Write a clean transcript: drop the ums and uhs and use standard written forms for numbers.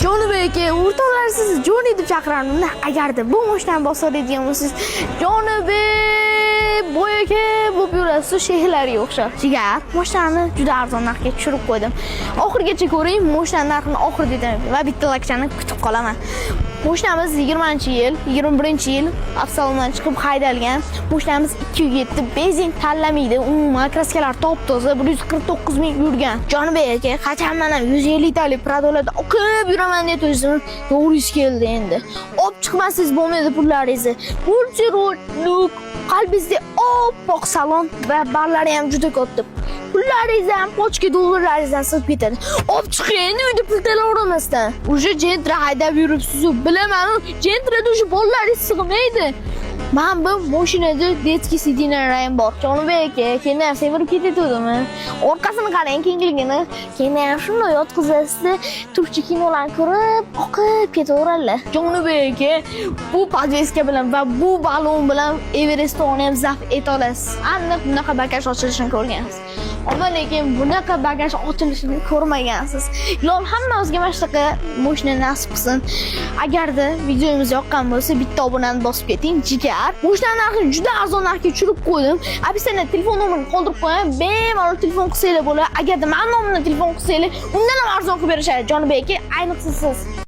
Jonibek aka, o'rtoqlar siz Joni deb chaqirarmanda. Agarda bu mashinani bosoladigan bo'lsangiz, Jonibek boy aka bo'lib yurasiz, shehlariga o'xshab. Jigar, mashinani juda arzon narxga tushirib qo'ydim. Oxirigacha ko'ring, mashinaning narxini oxirida aytaman va bitta lakchani kutib qolaman. Mashinamiz 20-yil, 21-yil avtosalondan chiqib haydalgan. Mashinamiz 207 benzin tanlamaydi. Umuman kraskalar top-toza, 149 ming yurgan. Jonibek aka, qachondan ham 150 talik Pradolarda o'qib yuraman deb turibsiz. To'g'risi keldi endi. Olib chiqmasangiz bo'lmaydi pullaringizni. Multirolik, qalbingizda oppoq salon va barlari ham juda katta. Pullaringiz ham pochka dollarlaringizdan sig'ib ketadi. Olib chiqing, uyda pul tayyorlamasdan. Uje Gentra haydab yuribsiz, bilaman, Gentrada uje bolalaringiz sig'maydi. Men bu mashinada detskiy sidinalarim bor. Jonibek aka, keyin semirib ketadimi? Orqasini qarang, kengligini. Keyin ham shunday yotqizasizda, turkcha kinolarni ko'rib, oqib ketaveradilar. Jonibek aka, bu podveska bilan va bu balon bilan Everest'ni ham zabt eta olasiz. Aniq bunaqa bagaj ochilishini ko'rgansiz. Ammo lekin bunaqa bagaj ochilishini ko'rmagansiz. Ilon hammamizga mana shunaqa mashina nasib qilsin. Agarda videomiz yoqqan bo'lsa, bitta obunani bosib keting. Jigar, mashinaning narxini juda arzon narxga tushirib qo'ydim. Opisiyaga telefon nomerini qoldirib qo'yaman. Bemalol telefon qilsanglar bo'ladi. Agarda men nomimni telefon qilsanglar, undan ham arzon qilib berishadi. Jonibek aka, ayniqsa siz.